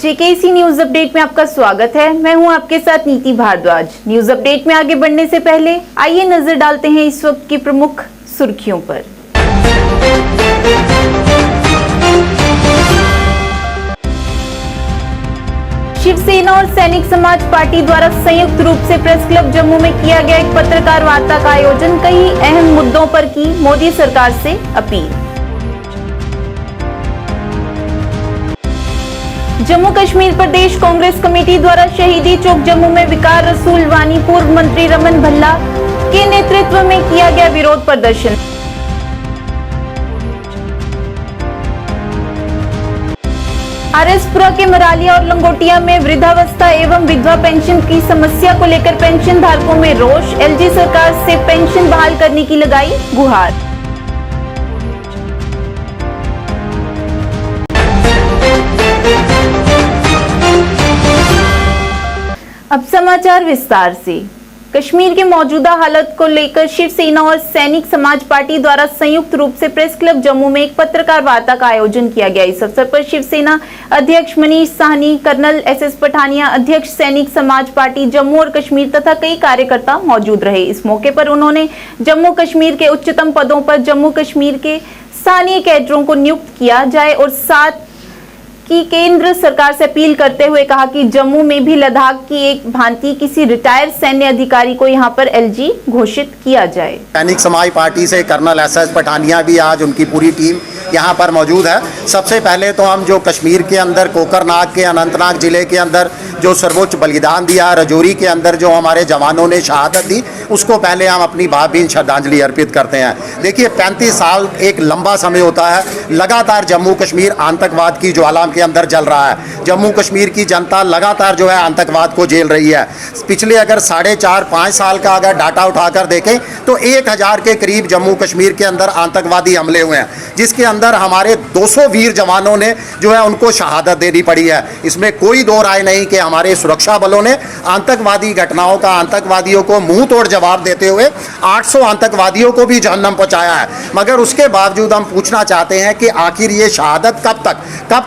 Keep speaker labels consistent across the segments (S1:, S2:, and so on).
S1: JKC news update में आपका स्वागत है। मैं हूं आपके साथ नीति भारद्वाज। न्यूज अपडेट में आगे बढ़ने से पहले आइए नजर डालते हैं इस वक्त की प्रमुख सुर्खियों पर। शिवसेना और सैनिक समाज पार्टी द्वारा संयुक्त रूप से प्रेस क्लब जम्मू में किया गया एक पत्रकार वार्ता का आयोजन। कई अहम मुद्दों पर की मोदी सरकार से अपील। जम्मू कश्मीर प्रदेश कांग्रेस कमेटी द्वारा शहीदी चौक जम्मू में विकार रसूल वानी पूर्व मंत्री रमन भल्ला के नेतृत्व में किया गया विरोध प्रदर्शन। आरएसपुरा के मरालिया और लंगोटिया में वृद्धावस्था एवं विधवा पेंशन की समस्या को लेकर पेंशन धारकों में रोष। एलजी सरकार से पेंशन बहाल करने की लगाई गुहार। अब समाचार विस्तार से। कश्मीर के मौजूदा हालत को लेकर शिवसेना और सैनिक समाज पार्टी द्वारा संयुक्त रूप से प्रेस क्लब जम्मू में एक पत्रकार वार्ता का आयोजन किया गया। इस अवसर पर शिवसेना अध्यक्ष मनीष साहनी, कर्नल एसएस पठानिया, अध्यक्ष सैनिक समाज पार्टी जम्मू और कश्मीर तथा कई कार्यकर्ता मौजूद रहे। इस मौके पर उन्होंने जम्मू कश्मीर के उच्चतम पदों पर जम्मू कश्मीर के स्थानीय कैडरों को नियुक्त किया जाए और साथ की केंद्र सरकार से अपील करते हुए कहा कि जम्मू में भी लद्दाख की एक भांति किसी रिटायर्ड सैन्य अधिकारी को यहां पर एलजी घोषित किया जाए।
S2: सैनिक समाज पार्टी से कर्नल एसएस पठानिया भी आज उनकी पूरी टीम यहाँ पर मौजूद है। सबसे पहले तो हम जो कश्मीर के अंदर कोकरनाग के अनंतनाग जिले के अंदर जो सर्वोच्च बलिदान दिया, रजौरी के अंदर जो हमारे जवानों ने शहादत दी, उसको पहले हम अपनी भावभीनी श्रद्धांजलि अर्पित करते हैं। देखिए 35 साल एक लंबा समय होता है। लगातार जम्मू कश्मीर आतंकवाद की ज्वाला के अंदर जल रहा है। जम्मू कश्मीर की जनता लगातार जो है आतंकवाद को झेल रही है। पिछले अगर 4.5-5 साल का अगर डाटा उठाकर देखें तो 1000 के करीब जम्मू कश्मीर के अंदर आतंकवादी हमले हुए हैं, जिसके अंदर हमारे 200 वीर जवानों ने जो है उनको शहादत देनी पड़ी है। इसमें कोई दो राय नहीं कि हमारे सुरक्षा बलों ने आतंकवादी घटनाओं का, आतंकवादियों को मुंह तोड़ जवाब देते हुए 800 आतंकवादियों को भी जहन्नम पहुंचाया है। मगर उसके बावजूद हम पूछना चाहते हैं कि आखिर ये शहादत कब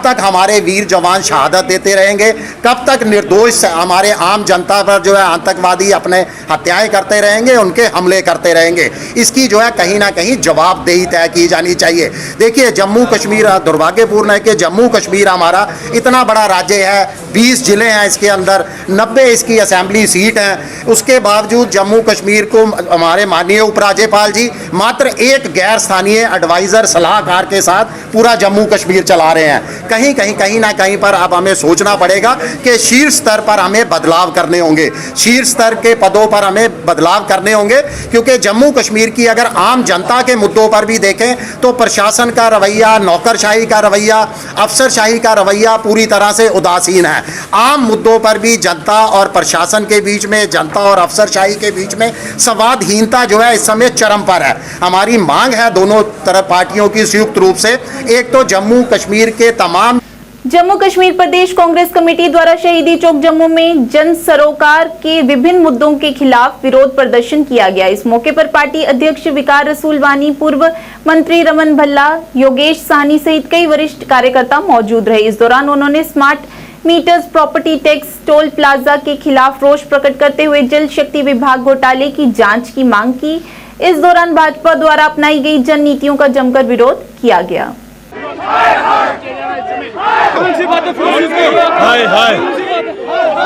S2: तक हमारे वीर जवान शहादत देते रहेंगे? कब तक निर्दोष हमारे आम जनता पर जो है आतंकवादी अपने हत्याएं करते रहेंगे, उनके हमले करते रहेंगे? इसकी जो है कहीं ना कहीं जवाबदेही तय की जानी चाहिए। देखिए जम्मू कश्मीर, दुर्भाग्यपूर्ण है कि जम्मू कश्मीर हमारा इतना बड़ा राज्य है, 20 जिले हैं इसके अंदर, 90 इसकी असेंबली सीट हैं। उसके बावजूद जम्मू कश्मीर को हमारे माननीय उपराज्यपाल जी मात्र एक गैर स्थानीय एडवाइजर सलाहकार के साथ पूरा जम्मू कश्मीर चला रहे हैं। कहीं ना कहीं पर अब हमें सोचना पड़ेगा कि शीर्ष स्तर पर हमें बदलाव करने होंगे, शीर्ष स्तर के पदों पर हमें बदलाव करने होंगे, क्योंकि जम्मू कश्मीर की अगर आम जनता के मुद्दों पर भी देखें तो प्रशासन का रवैया, नौकरशाही का रवैया, अफसरशाही का रवैया पूरी तरह से उदासीन है। आम मुद्दों पर भी जनता और प्रशासन के बीच में, जनता और अफसरशाही के बीच में संवादहीनता जो है इस समय चरम पर है। हमारी मांग है दोनों तरफ पार्टियों की संयुक्त रूप से, एक तो जम्मू कश्मीर के तमाम
S1: जम्मू कश्मीर प्रदेश कांग्रेस कमेटी द्वारा शहीदी चौक जम्मू में जन सरोकार के विभिन्न मुद्दों के खिलाफ विरोध प्रदर्शन किया गया। इस मौके पर पार्टी अध्यक्ष विकार रसूल वानी, पूर्व मंत्री रमन भल्ला, योगेश साहनी सहित कई वरिष्ठ कार्यकर्ता मौजूद रहे। इस दौरान उन्होंने smart meters, property tax, toll plaza के खिलाफ रोष प्रकट करते हुए जल शक्ति विभाग घोटाले की जांच की मांग की। इस दौरान भाजपा द्वारा अपनाई गई जन नीतियों का जमकर विरोध किया गया।
S3: कौन सी बात है? हाय हाय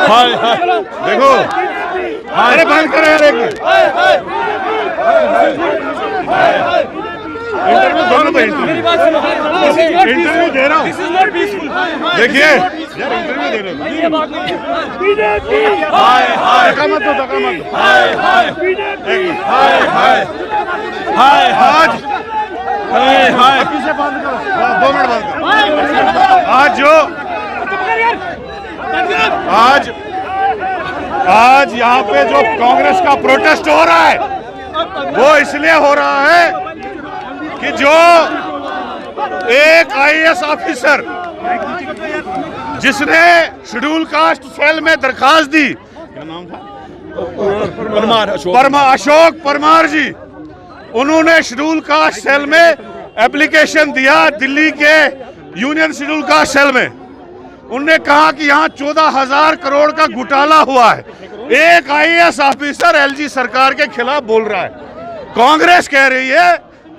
S3: हाय हाय देखो, अरे बंद करो यार, एक इंटरव्यू दोनों पे इंटरव्यू दे रहा हूँ। देखिए यार, इंटरव्यू दे रहे हो। हाय हाय धक्का मत दो। हाय हाय हाय हाय हाय हाय हाय हाय पीछे बंद करो, 2 मिनट बंद करो। आज यहाँ पे जो कांग्रेस का प्रोटेस्ट हो रहा है वो इसलिए हो रहा है कि जो एक आईएएस ऑफिसर जिसने शेड्यूल कास्ट सेल में दरखास्त दी, क्या नाम था? अशोक परमार जी, उन्होंने शेड्यूल कास्ट सेल में एप्लीकेशन दिया दिल्ली के यूनियन शेड्यूल कास्ट सेल में। उनने कहा कि यहाँ 14,000 करोड़ का घोटाला हुआ है। एक IAS ऑफिसर LG सरकार के खिलाफ बोल रहा है। कांग्रेस कह रही है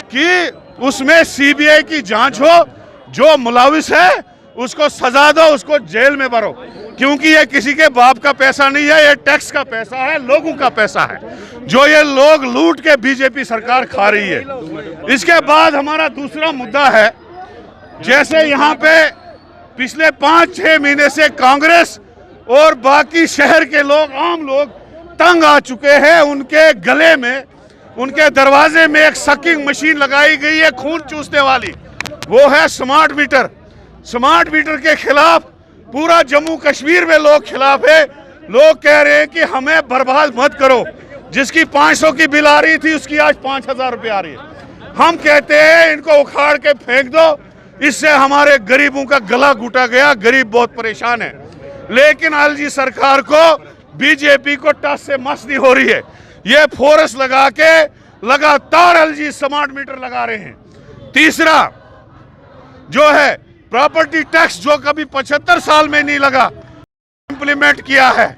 S3: कि उसमें CBI की जांच हो, जो मुलविस है उसको सजा दो, उसको जेल में भरो, क्योंकि ये किसी के बाप का पैसा नहीं है, ये टैक्स का पैसा है, लोगों का पैसा है जो ये लोग लूट के बीजेपी सरकार खा रही है। इसके बाद हमारा दूसरा मुद्दा है, जैसे यहाँ पे पिछले 5-6 महीने से कांग्रेस और बाकी शहर के लोग, आम लोग तंग आ चुके हैं। उनके गले में, उनके दरवाजे में एक सकिंग मशीन लगाई गई है, खून चूसने वाली, वो है स्मार्ट मीटर। स्मार्ट मीटर के खिलाफ पूरा जम्मू कश्मीर में लोग खिलाफ है। लोग कह रहे हैं कि हमें बर्बाद मत करो। जिसकी 500 की बिल आ रही थी उसकी आज 5,000 रुपये आ रही है। हम कहते हैं इनको उखाड़ के फेंक दो, इससे हमारे गरीबों का गला घुटा गया, गरीब बहुत परेशान है। लेकिन LG सरकार को, बीजेपी को टस से मस नहीं हो रही है। ये फोर्स लगा के लगातार LG स्मार्ट मीटर लगा रहे हैं। तीसरा जो है प्रॉपर्टी टैक्स, जो कभी 75 साल में नहीं लगा, इंप्लीमेंट किया है।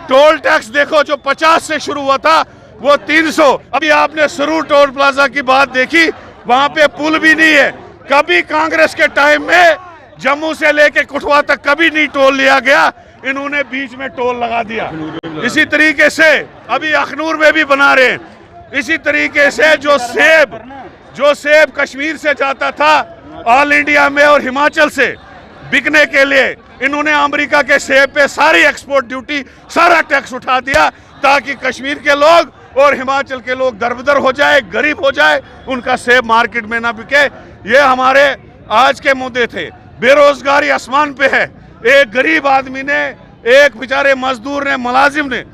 S3: टोल टैक्स देखो, जो 50 से शुरू हुआ था वो 300। अभी आपने सरूर टोल प्लाजा की बात देखी, वहां पे पुल भी नहीं है। कभी कांग्रेस के टाइम में जम्मू से लेके कठुआ तक कभी नहीं टोल लिया गया, इन्होंने बीच में टोल लगा दिया। इसी तरीके से अभी अखनूर में भी बना रहे हैं। इसी तरीके से जो सेब कश्मीर से जाता था ऑल इंडिया में और हिमाचल से बिकने के लिए, इन्होंने अमेरिका के सेब पे सारी एक्सपोर्ट ड्यूटी, सारा टैक्स उठा दिया, ताकि कश्मीर के लोग और हिमाचल के लोग दरबदर हो जाए, गरीब हो जाए, उनका सेब मार्केट में ना बिके। ये हमारे आज के मुद्दे थे। बेरोजगारी आसमान पे है। एक गरीब आदमी ने, एक बेचारे मजदूर ने, मुलाजिम ने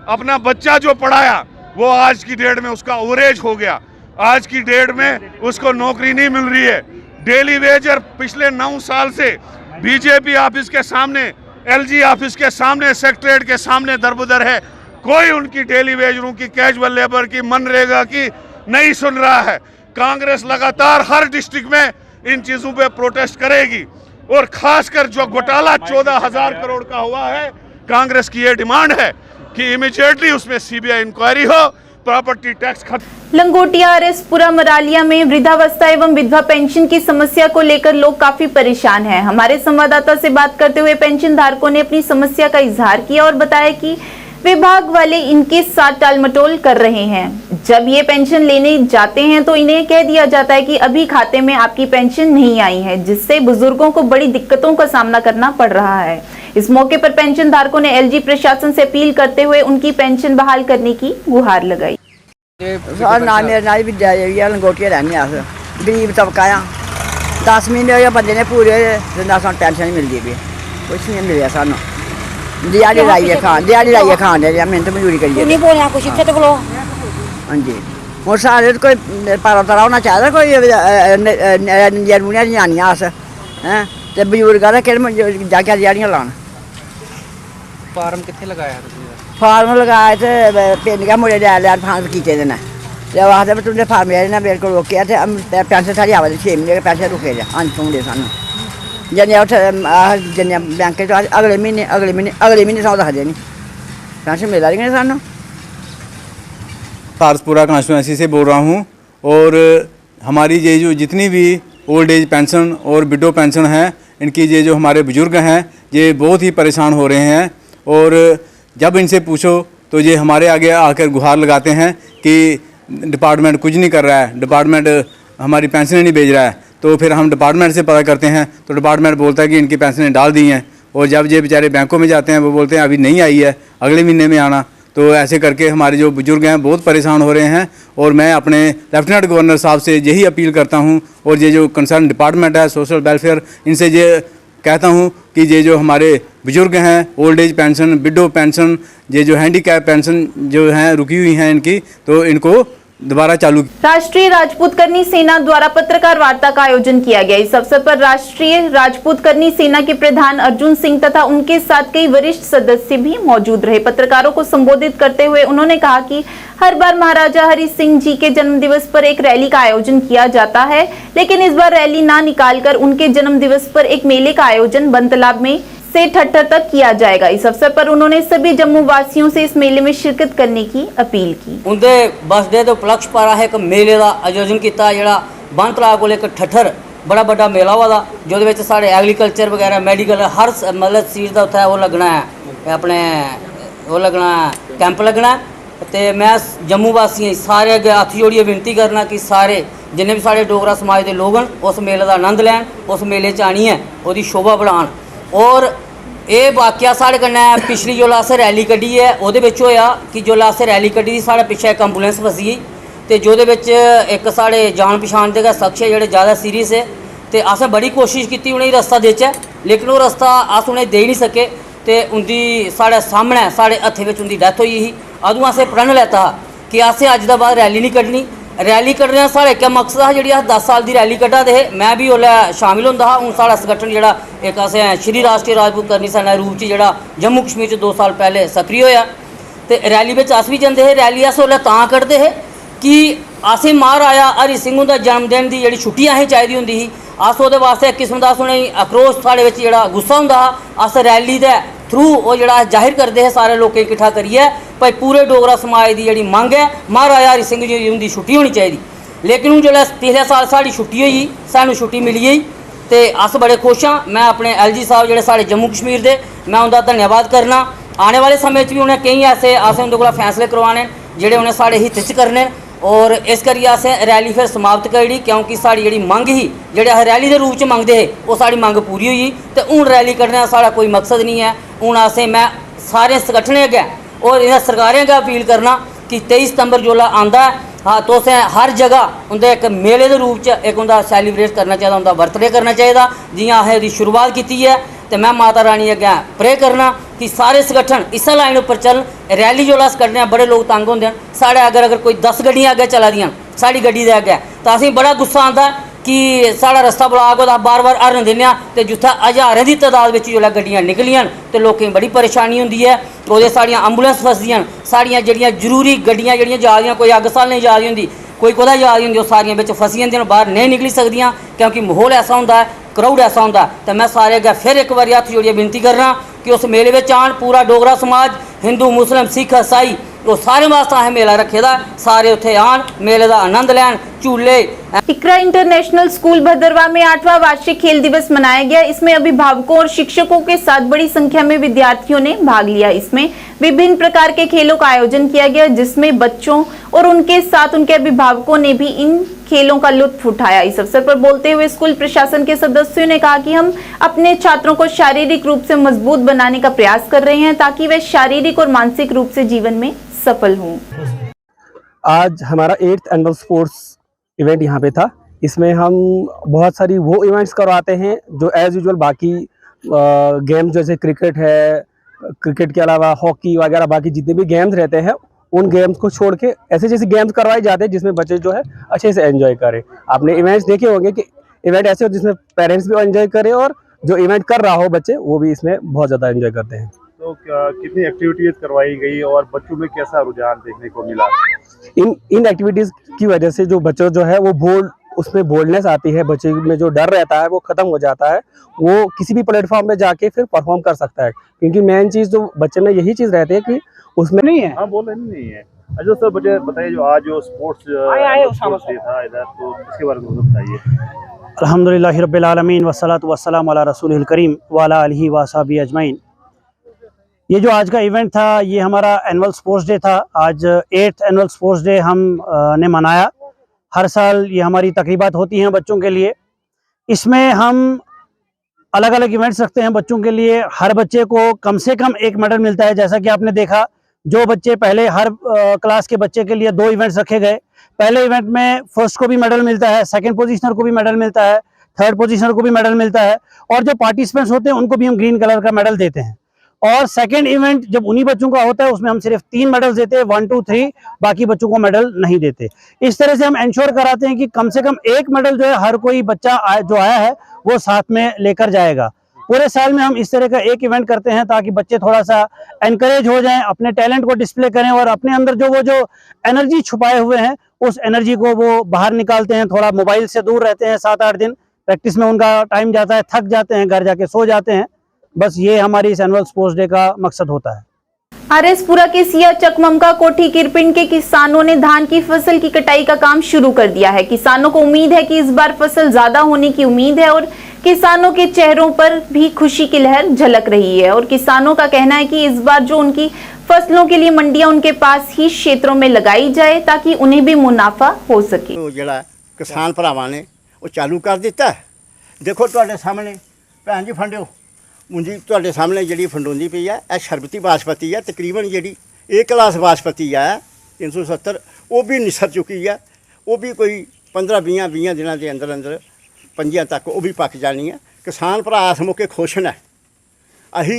S3: अपना बच्चा जो पढ़ाया, वो आज की डेट में उसका ओवरेज हो गया। आज की डेट में उसको नौकरी नहीं मिल रही है। डेली वेजर पिछले 9 साल से बीजेपी ऑफिस के सामने, LG ऑफिस के सामने, सेक्रेटरीट के सामने दरबदर है। कोई उनकी डेली वेजरों की, कैजुअल लेबर की, मनरेगा की नहीं सुन रहा है। कांग्रेस लगातार हर डिस्ट्रिक्ट में इन चीजों पे प्रोटेस्ट करेगी। और खासकर जो घोटाला 14,000 करोड़ का हुआ है, कांग्रेस की ये डिमांड है कि इमीडिएटली उसमें CBI इंक्वायरी हो, प्रॉपर्टी टैक्स खत्म।
S1: लंगोटिया आरएसपुरा मरालिया में वृद्धावस्था एवं विधवा पेंशन की समस्या को लेकर लोग काफी परेशान हैं। हमारे संवाददाता से बात करते हुए पेंशन धारकों ने अपनी समस्या का इजहार किया और बताया कि विभाग वाले इनके साथ टालमटोल कर रहे हैं। जब ये पेंशन लेने जाते हैं तो इन्हें कह दिया जाता है कि अभी खाते में आपकी पेंशन नहीं आई है, जिससे बुजुर्गों को बड़ी दिक्कतों का सामना करना पड़ रहा है। इस मौके पर पेंशन धारकों ने LG प्रशासन से अपील करते हुए उनकी पेंशन बहाल करने की गुहार लगाई।
S4: लंगोटिया रहने अस गरीब तबका आ, 10 महीने हो बंदे ने पूरे पेंशन नहीं मिलती भी, कुछ नहीं मिले सानू। दिहाड़ी लाइए खान दे, मेहनत मजदूरी करिए। हाँ जी, और सारे कोई पारा तारा होना चाहिए, कोई जनानियां अस हैं ते बजुर्ग जाके दिहाड़ियां लान।
S5: फार्म कितने लगाया
S4: फार्म लगाए थे पिंड गै मुड़े लै फार्म कीते दे न, ते आखदे तुंदे फार्म जेह्ड़े मेरे को रोके ते पेंशन साढ़ी आवा दी 6 महीने पैसे रुके दे अनथोंदे सानू। जन्ने उत्थे जन्ने बैंक च अगले महीने सानू दसदे नहीं, पेंशन मिला दी नहीं सानू।
S6: आरएसपुरा कॉन्स्टिट्यूंसी से बोल रहा हूँ, और हमारी ये जो जितनी भी ओल्ड एज पेंशन और विडो पेंशन है, इनकी ये जो हमारे बुज़ुर्ग हैं ये बहुत ही परेशान हो रहे हैं। और जब इनसे पूछो तो ये हमारे आगे आकर गुहार लगाते हैं कि डिपार्टमेंट कुछ नहीं कर रहा है, डिपार्टमेंट हमारी पेंशनें नहीं भेज रहा है। तो फिर हम डिपार्टमेंट से पता करते हैं तो डिपार्टमेंट बोलता है कि इनकी पेंशनें डाल दी हैं, और जब ये बेचारे बैंकों में जाते हैं वो बोलते हैं अभी नहीं आई है, अगले महीने में आना। तो ऐसे करके हमारे जो बुजुर्ग हैं बहुत परेशान हो रहे हैं। और मैं अपने लेफ्टिनेंट गवर्नर साहब से यही अपील करता हूं, और ये जो कंसर्न डिपार्टमेंट है सोशल वेलफेयर, इनसे ये कहता हूं कि ये जो हमारे बुजुर्ग हैं old age pension, window pension, ये जो हैंडीकैप पेंशन जो हैं रुकी हुई हैं इनकी, तो इनको दोबारा चालू।
S1: राष्ट्रीय राजपूत करनी सेना द्वारा पत्रकार वार्ता का आयोजन किया गया। इस अवसर पर राष्ट्रीय राजपूत करनी सेना के प्रधान अर्जुन सिंह तथा उनके साथ कई वरिष्ठ सदस्य भी मौजूद रहे। पत्रकारों को संबोधित करते हुए उन्होंने कहा कि हर बार महाराजा हरि सिंह जी के जन्म दिवस पर एक रैली का आयोजन किया जाता है, लेकिन इस बार रैली ना निकालकर उनके जन्म दिवस पर एक मेले का आयोजन बनतलाब में से ठट्ठर तक किया जाएगा। इस अवसर पर उन्होंने सभी जम्मू वासियों से इस मेले में शिरकत करने की अपील की।
S7: उनके बर्थडे के उपलक्ष्य पर एक मेले का आयोजन किया जोड़ा बन तलाब को एक ठट्ठर बड़ा बड़ा मेला हुआ जो साढ़े एग्रीकल्चर वगैरह मेडिकल हर मतलब चीज़ का उत्थे वो लगना है अपने वो लगना कैंप लगना है। तो मैं जम्मू वासियों सारे अगे हथ जोड़िए विनती करना कि सारे जिन्हें भी साढ़े डोगरा समाज के लोग हैं उस मेले का आनंद लैन, उस मेले च आनिए उसकी शोभा बढ़ान। और ये वाकया साढ़े कन्नै पिछली जो असें रैली कड्ढी है वो होया कि जो असें रैली कड्ढी साढ़े पिछे एक एंबूलेंस फसी गई तो जो एक साढ़े जान पछाण के शख्स है जोड़े ज़्यादा सीरीयस है तो असें बड़ी कोशिश की उन्हें रस्ता देचै लेकिन वो रस्ता अस उन्हें दे नहीं सके तो उनकी साढ़े सामने साढ़े हत्थे में उनकी डैथ हुई ही। अदूं असें प्रण लैता कि असें अज दा बाद रैली नहीं कड्ढनी। रैली कड्ढने साढ़े क्या मकसद हा जी अस 10 साल की रैली कड्ढा दे मैं भी उसलै शामिल होंदा हा। हूँ साढ़ा संगठन जोड़ा एक असें श्री राष्ट्रीय राजपूत करनी सेना रूप च जोड़ा जम्मू कश्मीर च 2 साल पहले सक्रिय होया तो रैली में अस भी जंदे हे। रैली अस उसलै तां कड्ढदे हे कि असें महाराजा हरि सिंह उंदा जन्मदिन की जी छुट्टी असें चाहिदी होंदी ही। अस वो वास्ते एक किस्म का उनें आक्रोश साढ़े जो गुस्सा होंदा हा अस रैली दे थ्रू वो जो जाहिर करते हैं सारे लोगों किट्ठा करिए भाई पूरे डोगरा समाज की जी मंग है महाराजा हरि सिंह जी उनकी छुट्टी होनी चाहिए। लेकिन हूँ जो पिछले साल साड़ी छुट्टी हुई सानू छुट्टी मिली गई तो अस बड़े खुश हाँ। मैं अपने LG साहब जोड़े साढ़े जम्मू कश्मीर के मैं उनका धन्यवाद करना। आने वाले समय भी उन्हें कई ऐसे असें उनके कोल फैसले करवाने जोड़े उन्हें साढ़े हित च करने और इस करिए असें रैली फिर समाप्त करी क्योंकि साड़ी जी मंग ही जोड़े अस रैली के रूप च मंगते हैं वो साड़ी मंग पूरी हुई तो हूँ रैली कड्ढने का साड़ा कोई मकसद नहीं है। हूँ असें मैं सारे संगठनें अग्गें और इन्हें सरकारें अग्गें अपील करना कि 23 सितंबर जोल्लै आंदा है हाँ तो असें हर जगह उनके एक मेले के रूप च एक उनका सैलीब्रेट करना चाहिए उनका बर्थडे करना चाहिए जियां असें उसकी शुरुआत की है। तो मैं माता रानी अग्गें प्रे करना कि सारे संगठन इस लाइन पर चलन। रैली जो अस कड्ढने बड़े लोग तंग होंदे हैं साढ़े अगर कोई 10 गड्डियां अग्गें चला दियां साड़ी गड्डी दे अग्गें तो असें बड़ा गुस्सा आता कि साढ़ा रस्ता ब्लॉक होता बार बार हरन दिन्ने तो जित्थै हज़ारें की तादाद में जो गड्डियां निकलियां तो लोगों बड़ी परेशानी होंदी है। तो साड़ियाँ एंबूलेंस फसदियां साड़ियाँ जड़ियाँ जरूरी गड्डियां जड़ियाँ जा रही कोई अग्ग सालने जा रही होंगी कोई कुदै जा रही होंगी वो सारियां बिच फसी जंदियां बाहर नहीं निकली सकदियां क्योंकि माहौल ऐसा होंदा है क्राउड ऐसा होंदा है। तो मैं सारे अग्गें फिर एक बार हत्थ जोड़िए विनती करना कि उस मेले में आन पूरा डोगरा समाज हिंदू मुस्लिम सिख ईसाई वो सारे वास्ते असें मेला रखे दा सारे उत्थे आन मेले का आनंद लैन झूले।
S1: इकरा इंटरनेशनल स्कूल भदरवा में 8वां वार्षिक खेल दिवस मनाया गया। इसमें अभिभावकों और शिक्षकों के साथ बड़ी संख्या में विद्यार्थियों ने भाग लिया। इसमें विभिन्न प्रकार के खेलों का आयोजन किया गया जिसमें बच्चों और उनके साथ उनके अभिभावकों ने भी इन खेलों का लुत्फ उठाया। इस अवसर पर बोलते हुए स्कूल प्रशासन के सदस्यों ने कहा कि हम अपने छात्रों को शारीरिक रूप से मजबूत बनाने का प्रयास कर रहे हैं ताकि वे शारीरिक और मानसिक रूप से जीवन में सफल हों।
S8: आज हमारा 8th एनुअल स्पोर्ट्स इवेंट यहाँ पे था। इसमें हम बहुत सारी वो इवेंट्स करवाते हैं जो एज़ यूजुअल बाकी गेम्स जैसे क्रिकेट है, क्रिकेट के अलावा हॉकी वगैरह बाकी जितने भी गेम्स रहते हैं उन गेम्स को छोड़ के ऐसे जैसे गेम्स करवाए जाते हैं जिसमें बच्चे जो है अच्छे से एंजॉय करें। आपने इवेंट्स देखे होंगे कि इवेंट ऐसे हो जिसमें पेरेंट्स भी एंजॉय करें और जो इवेंट कर रहा हो बच्चे वो भी इसमें बहुत ज़्यादा एंजॉय करते हैं।
S3: तो कितनी एक्टिविटीज करवाई गई और बच्चों में कैसा रुझान देखने को मिला?
S8: इन एक्टिविटीज़ की वजह से जो बच्चों जो है वो उसमें बोल्डनेस आती है, बच्चे में जो डर रहता है वो खत्म हो जाता है, वो किसी भी प्लेटफॉर्म पे जाके फिर परफॉर्म कर सकता है। क्योंकि मेन चीज़ जो बच्चे में यही चीज़ रहती है कि उसमें नहीं है।
S3: हाँ बोल रहे नहीं है। अच्छा सर बच्चे बताइए जो आज जो स्पोर्ट्स डे था इधर तो इसके बारे में बताइए।
S9: अल्हम्दुलिल्लाहि रब्बिल आलमीन वस्सलातु वस्सलामु अला रसूलिल करीम व अला आलिहि व असहाबिहि अजमईन। ये जो आज का इवेंट था ये हमारा एनुअल स्पोर्ट्स डे था। आज 8th एनुअल स्पोर्ट्स डे हम ने मनाया। हर साल ये हमारी तकरीबात होती हैं बच्चों के लिए। इसमें हम अलग अलग इवेंट्स रखते हैं बच्चों के लिए। हर बच्चे को कम से कम एक मेडल मिलता है। जैसा कि आपने देखा जो बच्चे पहले हर क्लास के बच्चे के लिए 2 इवेंट्स रखे गए। पहले इवेंट में फर्स्ट को भी मेडल मिलता है, सेकंड पोजीशनर को भी मेडल मिलता है, थर्ड पोजीशनर को भी मेडल मिलता है और जो पार्टिसिपेंट्स होते हैं उनको भी हम ग्रीन कलर का मेडल देते हैं। और सेकंड इवेंट जब उन्हीं बच्चों का होता है उसमें हम सिर्फ 3 मेडल्स देते हैं, 1 2 3, बाकी बच्चों को मेडल नहीं देते। इस तरह से हम इंश्योर कराते हैं कि कम से कम एक मेडल जो है हर कोई बच्चा जो आया है वो साथ में लेकर जाएगा। पूरे साल में हम इस तरह का एक इवेंट करते हैं ताकि बच्चे थोड़ा सा एनकरेज हो जाएं, अपने टैलेंट को डिस्प्ले करें और अपने अंदर जो एनर्जी छुपाए हुए हैं उस एनर्जी को वो बाहर निकालते हैं। थोड़ा मोबाइल से दूर रहते हैं 7-8 दिन, प्रैक्टिस में उनका टाइम जाता है, थक जाते हैं, घर जाके सो जाते हैं। बस ये हमारी इस एनुअल स्पोर्ट्स डे का मकसद होता है।
S1: आरएसपुरा के सिया चकममका कोठी किरपिंड के किसानों ने धान की फसल की कटाई का काम शुरू कर दिया है। किसानों को उम्मीद है कि इस बार फसल ज्यादा होने की उम्मीद है और किसानों के चेहरों पर भी खुशी की लहर झलक रही है। और किसानों का कहना है कि इस बार जो उनकी फसलों के लिए मंडियां उनके पास ही क्षेत्रों में लगाई जाए ताकि उन्हें भी मुनाफा हो सके।
S10: तो जड़ा किसान भरावां ने वो चालू कर दिता है। देखो तुहाडे सामने भैन जी फंडियो मुंजी तुहाडे सामने जिहड़ी फंडोंदी पई है यह शरबती बासमती है। तकरीबन जिहड़ी एक क्लास बासमती है 370 वो भी निसर चुकी है। वो भी कोई 15-20 दिनों के अंदर अंदर 5 तक वो भी पक जानी है। किसान भरा इस मौके खुश ने। अही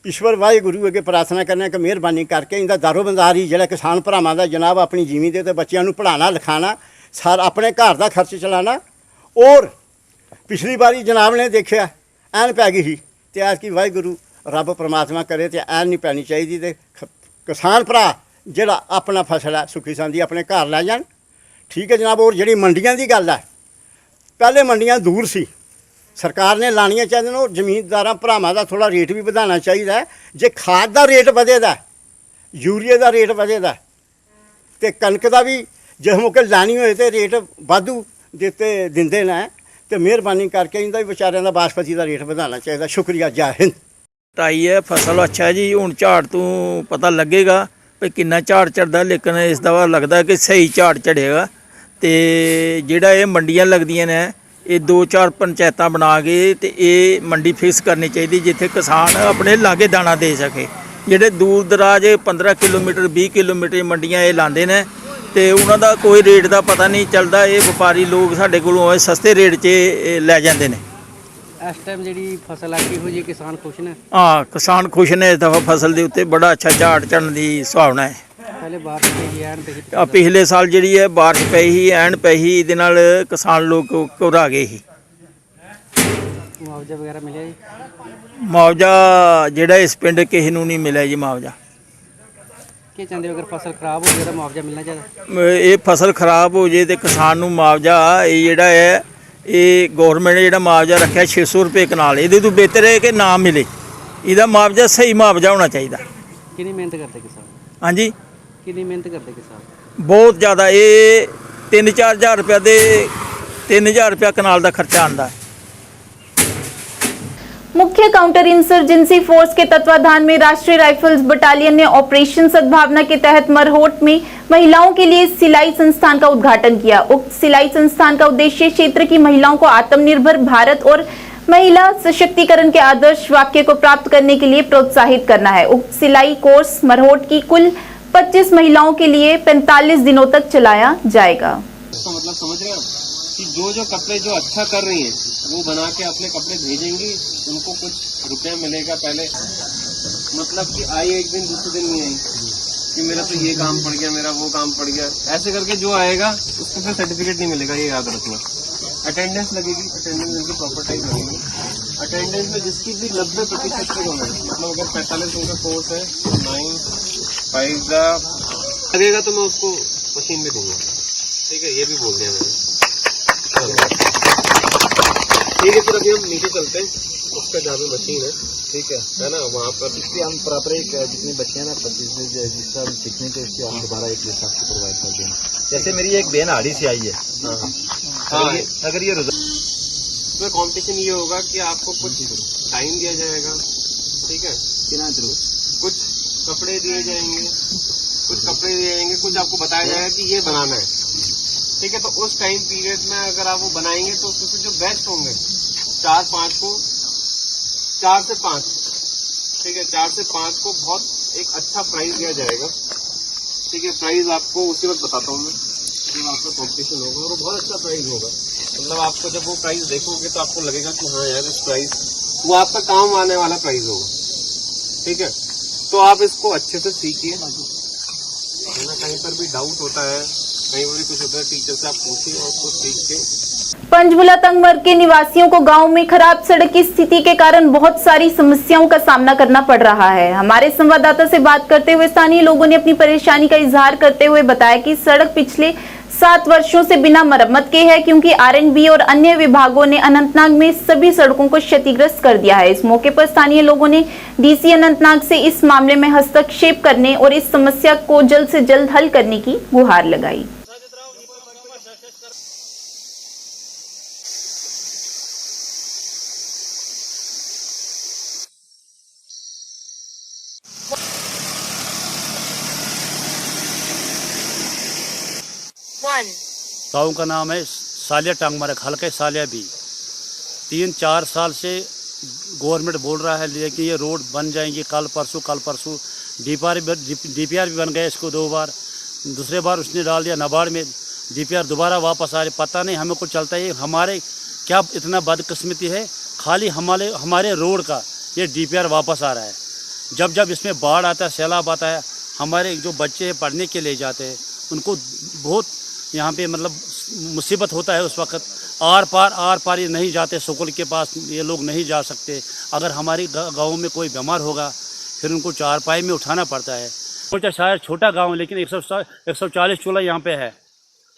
S10: ईश्वर वाहिगुरू अगे प्रार्थना करने कि मेहरबानी करके इनका दारोबंदार ही जिहड़ा किसान भरावां दा जनाब अपनी जीवी दे ते बच्चों नूं पढ़ाना लिखाना सारा अपने घर का खर्च चलाना। और पिछली बारी जनाब ने देखा ऐन पै गई ही ते ऐतकी वाहिगुरू रब परमात्मा करे तो ऐन नहीं पैनी चाहिए। तो किसान भरा जिहड़ा अपना फसल है सुखी सांदी अपने घर लै जान। ठीक है जनाब। और जिहड़ी मंडियां दी गल है पहले मंडियां दूर सी सरकार ने लानियां चाहिए और जमीनदारां भरावां दा थोड़ा रेट भी वधाना चाहिए। जे खाद का रेट वधेदा यूरिया का रेट वधेदा तो कणक का भी जिस मौके लानी होए तो रेट वाधू दिते दिंदे ने। तो मेहरबानी करके इनका भी बेचारियां दा बासमती का रेट वधाना चाहिए। शुक्रिया। जय हिंद।
S11: टाई है फसल अच्छा है जी। हुण झाड़ तो पता लगेगा भी कितना झाड़ चढ़दा लेकिन इस दफा लगता कि सही झाड़ चढ़ेगा। तो जिहड़ा ये मंडियां लगदियां ने ये 2-4 पंचायतां बना के ते ये मंडी फिक्स करनी चाहिए जिथे किसान अपने लागे दाना दे सके। जिहड़े दूर दराज 15 किलोमीटर 20 किलोमीटर मंडियां ये लांदे ने तो उन्हों का कोई रेट का पता नहीं चलता। ये व्यापारी लोग साढ़े कोलों सस्ते रेट च लै जाते हैं।
S5: इस टाइम जी फसल है किहो जी किसान खुश ने?
S11: हाँ किसान खुश ने। इस दफा फसल के उत्ते बड़ा अच्छा झाड़ चढ़ने की संभावना है।
S5: पहले बारिश पई ऐन पई
S11: पिछले साल जी है बारिश पई ही ऐन पई ही इहदे नाल किसान लोग घबरा गए ही।
S5: मुआवजा वगैरह मिले जी?
S11: मुआवजा जिहड़ा इस पिंड किसी नूं नहीं मिला जी मुआवजा।
S5: क्या चाहते हो अगर फसल खराब हो जाए तो मुआवजा मिलना चाहिए?
S11: ये फसल खराब हो जाए तो किसान नूं मुआवजा ये जिहड़ा है ये गौरमेंट ने जिहड़ा मुआवजा रखा 600 रुपये कनाल ये तो बेहतर है कि ना मिले। इसदा मुआवजा सही मुआवजा होना चाहिए।
S5: कितनी मेहनत करते किसान?
S11: हाँ जी
S5: कितनी मेहनत करते किसान?
S11: बहुत ज़्यादा। ये 3-4 हज़ार रुपया दे 3000 रुपया कनाल का खर्चा आंदा है।
S1: मुख्य काउंटर इंसर्जेंसी फोर्स के तत्वाधान में राष्ट्रीय राइफल्स बटालियन ने ऑपरेशन सद्भावना के तहत मरहोट में महिलाओं के लिए सिलाई संस्थान का उद्घाटन किया। उक्त सिलाई संस्थान का उद्देश्य क्षेत्र की महिलाओं को आत्मनिर्भर भारत और महिला सशक्तिकरण के आदर्श वाक्य को प्राप्त करने के लिए प्रोत्साहित करना है। उक्त सिलाई कोर्स मरहोट की कुल 25 महिलाओं के लिए 45 दिनों तक चलाया जाएगा।
S12: इसका मतलब समझ रहे हैं कि जो कपड़े जो अच्छा कर रही हैं वो बना के अपने कपड़े भेजेंगी उनको कुछ रुपया मिलेगा। पहले मतलब कि आई एक दिन दूसरे दिन नहीं आई कि मेरा तो ये काम पड़ गया मेरा वो काम पड़ गया ऐसे करके जो आएगा उसको फिर सर्टिफिकेट नहीं मिलेगा। ये याद रखना। अटेंडेंस लगेगी। अटेंडेंस उनकी प्रॉपर टाइम लगेगी। अटेंडेंस में जिसकी भी 90% की होना है मतलब अगर 45 दिन का कोर्स है तो 9 5 लगेगा तो मैं उसको मशीन में दूंगा। ठीक है ये भी बोल दिया मैंने। ठीक है फिर अभी हम नीचे चलते हैं उसका जहाँ पे मशीन है ठीक है ना वहाँ पर इसलिए हम प्रॉपर एक जितने बच्चे हैं ना जिसका सीखने के इसके हम दोबारा एक लिस्ट आपको प्रोवाइड कर देंगे। जैसे मेरी एक बहन आड़ी से आई है अगर ये इसमें कॉम्पिटिशन ये होगा कि आपको कुछ टाइम दिया जाएगा। ठीक है कुछ कपड़े दिए जाएंगे कुछ आपको बताया जाएगा कि ये बनाना है। ठीक है तो उस टाइम पीरियड में अगर आप वो बनाएंगे तो उसमें जो बेस्ट होंगे 4-5 को 4 से 5 ठीक है 4 से 5 को बहुत एक अच्छा प्राइज दिया जाएगा। ठीक है प्राइज आपको उसी वक्त बताता हूँ मैं जब आपका कॉम्पिटिशन होगा और बहुत अच्छा प्राइज होगा। मतलब आपको जब वो प्राइज देखोगे तो आपको लगेगा कि हाँ यार इस प्राइज वो आपका काम आने वाला प्राइज होगा। ठीक है तो आप इसको अच्छे से सीखिए। कहीं पर भी डाउट होता है कहीं पर भी कुछ होता है टीचर से आप पूछिए और उसको सीख के।
S1: पंचबुला तंगमर्ग के निवासियों को गांव में खराब सड़क की स्थिति के कारण बहुत सारी समस्याओं का सामना करना पड़ रहा है। हमारे संवाददाता से बात करते हुए स्थानीय लोगों ने अपनी परेशानी का इजहार करते हुए बताया कि सड़क पिछले 7 वर्षों से बिना मरम्मत के है, क्योंकि आरएनबी और अन्य विभागों ने अनंतनाग में सभी सड़कों को क्षतिग्रस्त कर दिया है। इस मौके पर स्थानीय लोगों ने डीसी अनंतनाग से इस मामले में हस्तक्षेप करने और इस समस्या को जल्द से जल्द हल करने की गुहार लगाई।
S13: गाँव का नाम है सालिया टांगमारक, हल्का सालिया भी। 3-4 साल से गवर्नमेंट बोल रहा है लेकिन ये रोड बन जाएंगी कल परसों। डीपीआर भी बन गया इसको 2 बार। दूसरे बार उसने डाल दिया नाबार्ड में, डीपीआर दोबारा वापस आ रहे। पता नहीं हमें कुछ चलता है हमारे क्या इतना बदकिस्मती है, खाली हमारे रोड का ये डीपीआर वापस आ रहा है। जब इसमें बाढ़ आता है, सैलाब आता है, हमारे जो बच्चे हैं पढ़ने के लिए जाते हैं उनको बहुत यहाँ पे मतलब मुसीबत होता है। उस वक्त आर पार ये नहीं जाते, स्कूल के पास ये लोग नहीं जा सकते। अगर हमारी गाँव में कोई बीमार होगा फिर उनको चारपाई में उठाना पड़ता है। शायद छोटा गांव लेकिन 140 चूल्हा यहाँ पे है।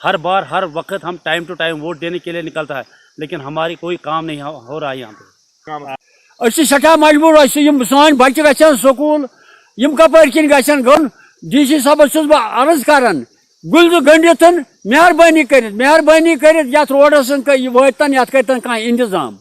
S13: हर बार हर वक्त हम टाइम टू टाइम वोट देने के लिए निकलता है लेकिन हमारी कोई काम नहीं हो रहा है यहाँ पे।
S14: सठा मजबूर सान बच्चे गन स्कूल कपर किन गन डीसी साहबस अर्ज करान गुल गंडित मेहरबानी कर रोडस वातन ये कर इंतजाम।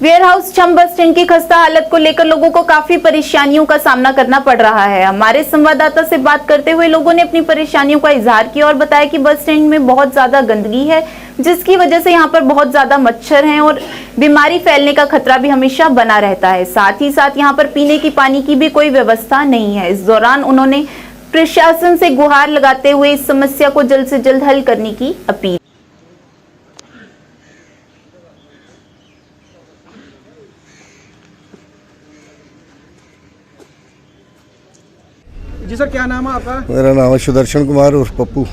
S1: वेयर हाउस छम बस स्टैंड की खस्ता हालत को लेकर लोगों को काफी परेशानियों का सामना करना पड़ रहा है। हमारे संवाददाता से बात करते हुए लोगों ने अपनी परेशानियों का इजहार किया और बताया कि बस स्टैंड में बहुत ज्यादा गंदगी है, जिसकी वजह से यहाँ पर बहुत ज्यादा मच्छर हैं और बीमारी फैलने का खतरा भी हमेशा बना रहता है। साथ ही साथ यहाँ पर पीने की पानी की भी कोई व्यवस्था नहीं है। इस दौरान उन्होंने प्रशासन से गुहार लगाते हुए इस समस्या को जल्द से जल्द हल करने की अपील।
S12: जी सर, क्या नाम है आपका?
S15: मेरा नाम है सुदर्शन कुमार उर्फ पप्पू।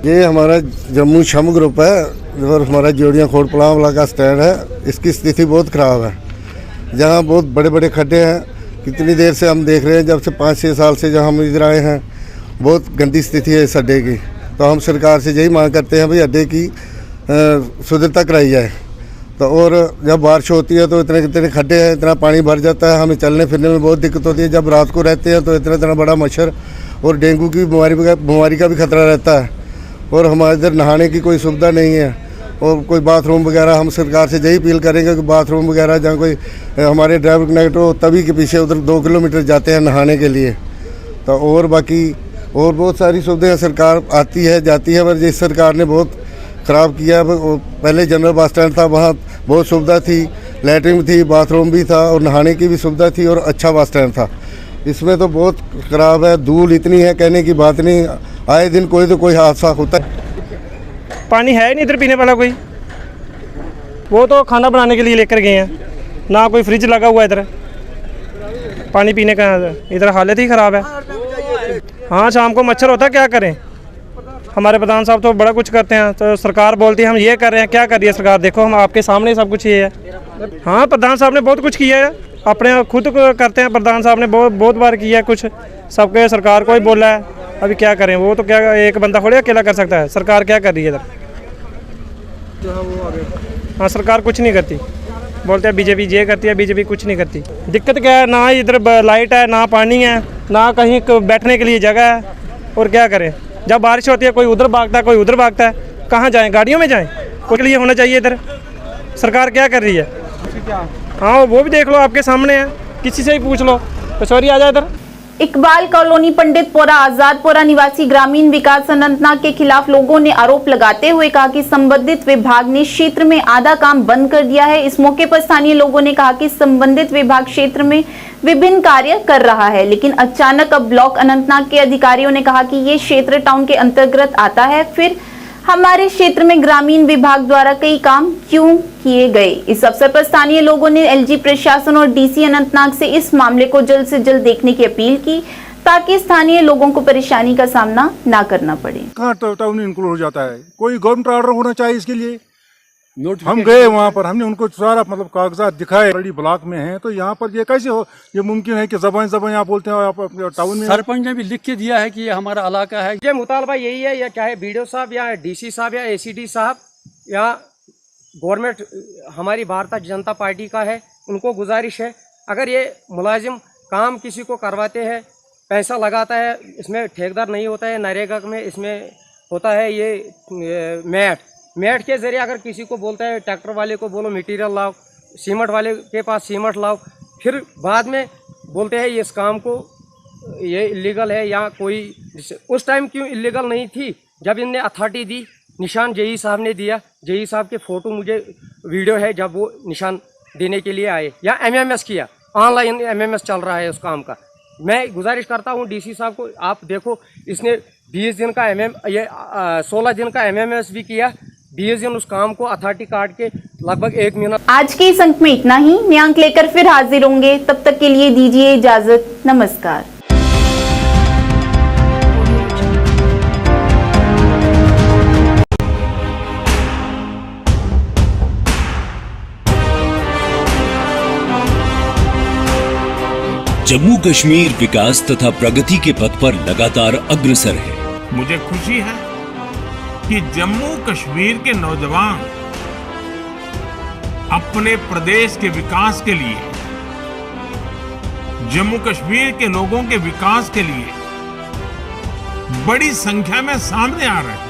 S15: ये हमारा जम्मू छम ग्रुप है और हमारा जोड़ियाँ खोड़पड़ा वाला का स्टैंड है। इसकी स्थिति बहुत ख़राब है। जहाँ बहुत बड़े बड़े खड्डे हैं, कितनी देर से हम देख रहे हैं, जब से 5-6 साल से जहाँ हम इधर आए हैं बहुत गंदी स्थिति है इस अड्डे की। तो हम सरकार से यही मांग करते हैं भाई अड्डे की सुदृढ़ता कराई जाए। तो और जब बारिश होती है तो इतने खड्डे हैं, इतना पानी भर जाता है, हमें चलने फिरने में बहुत दिक्कत होती है। जब रात को रहते हैं तो इतना बड़ा मच्छर और डेंगू की बीमारी का भी खतरा रहता है। और हमारे इधर नहाने की कोई सुविधा नहीं है और कोई बाथरूम वगैरह हम सरकार से यही अपील करेंगे कि बाथरूम वगैरह जहाँ कोई हमारे ड्राइवर कनेक्टर हो तभी के पीछे उधर 2 किलोमीटर जाते हैं नहाने के लिए। तो और बाकी और बहुत सारी सुविधाएं सरकार आती है जाती है, पर जिस सरकार ने बहुत ख़राब किया। पहले जनरल बस स्टैंड था, वहाँ बहुत सुविधा थी, लैट्रिन थी, बाथरूम भी था और नहाने की भी सुविधा थी और अच्छा बस स्टैंड था। इसमें तो बहुत ख़राब है, धूल इतनी है कहने की बात नहीं। आए दिन कोई तो कोई हादसा होता है।
S9: पानी है नहीं इधर पीने वाला कोई, वो तो खाना बनाने के लिए लेकर गए हैं, ना कोई फ्रिज लगा हुआ इधर। पानी पीने का इधर हालत ही ख़राब है। हाँ, शाम को मच्छर होता है, क्या करें। हमारे प्रधान साहब तो बड़ा कुछ करते हैं, तो सरकार बोलती है हम ये कर रहे हैं, क्या कर रही है सरकार? देखो हम आपके सामने सब कुछ ये है। हाँ, प्रधान साहब ने बहुत कुछ किया है, अपने खुद करते हैं। प्रधान साहब ने बहुत बार किया है कुछ, सबके सरकार को ही बोला है। अभी क्या करें, वो तो क्या एक बंदा थोड़ी अकेला कर सकता है। सरकार क्या कर रही है इधर? हाँ, सरकार कुछ नहीं करती, बोलते हैं बीजेपी ये करती है, बीजेपी कुछ नहीं करती। दिक्कत क्या है, ना इधर लाइट है, ना पानी है, ना कहीं बैठने के लिए जगह है। और क्या करें, जब बारिश होती है कोई उधर भागता है, कोई उधर भागता है। कहाँ जाएं, गाड़ियों में जाएं? कुछ लिए होना चाहिए इधर। सरकार क्या कर रही है? हाँ, वो भी देख लो, आपके सामने है, किसी से ही पूछ लो। पचौरी आ जाए इधर।
S1: इकबाल कॉलोनी पंडितपुरा आजादपुरा निवासी ग्रामीण विकास अनंतनाग के खिलाफ लोगों ने आरोप लगाते हुए कहा कि संबंधित विभाग ने क्षेत्र में आधा काम बंद कर दिया है। इस मौके पर स्थानीय लोगों ने कहा कि संबंधित विभाग क्षेत्र में विभिन्न कार्य कर रहा है, लेकिन अचानक अब ब्लॉक अनंतनाग के अधिकारियों ने कहा कि ये क्षेत्र टाउन के अंतर्गत आता है, फिर हमारे क्षेत्र में ग्रामीण विभाग द्वारा कई काम क्यों किए गए। इस अवसर पर स्थानीय लोगों ने एलजी प्रशासन और डीसी अनंतनाग से इस मामले को जल्द से जल्द देखने की अपील की, ताकि स्थानीय लोगों को परेशानी का सामना ना करना पड़े।
S3: कहाँ टाउन इंक्लूड हो जाता है? कोई गवर्नमेंट ऑर्डर होना चाहिए इसके लिए। हम गए वहाँ पर, हमने उनको सारा मतलब कागजात दिखाए, बड़ी ब्लॉक में हैं, तो यहाँ पर ये कैसे हो, ये मुमकिन है कि ज़बान यहाँ बोलते हैं आप टाउन में?
S14: सरपंच ने भी लिख के दिया है कि ये हमारा इलाका है।
S5: ये मुतालबा यही है, या चाहे बीडीओ साहब या डीसी साहब या एसीडी साहब या गवर्नमेंट हमारी भारतीय जनता पार्टी का है, उनको गुजारिश है, अगर ये मुलाजिम काम किसी को करवाते हैं, पैसा लगाता है, इसमें ठेकेदार नहीं होता है, नरेगा में इसमें होता है ये मैट के ज़रिए अगर किसी को बोलता है, ट्रैक्टर वाले को बोलो मटेरियल लाओ, सीमेंट वाले के पास सीमेंट लाओ, फिर बाद में बोलते हैं इस काम को ये इलीगल है या कोई, उस टाइम क्यों इलीगल नहीं थी जब इनने अथॉरिटी दी, निशान जेई साहब ने दिया, जेई साहब के फ़ोटो मुझे वीडियो है जब वो निशान देने के लिए आए, या एमएमएस किया, ऑनलाइन एमएमएस चल रहा है उस काम का। मैं गुजारिश करता हूँ डीसी साहब को, आप देखो इसने 20 दिन का 16 दिन का एमएमएस भी किया, 20 दिन उस काम को अथॉरिटी काट के लगभग 1 महीना।
S1: आज के इस अंक में इतना ही। नए अंक लेकर फिर हाजिर होंगे, तब तक के लिए दीजिए इजाजत। नमस्कार।
S16: जम्मू कश्मीर विकास तथा प्रगति के पथ पर लगातार अग्रसर है।
S17: मुझे खुशी है कि जम्मू कश्मीर के नौजवान अपने प्रदेश के विकास के लिए, जम्मू कश्मीर के लोगों के विकास के लिए बड़ी संख्या में सामने आ रहे हैं।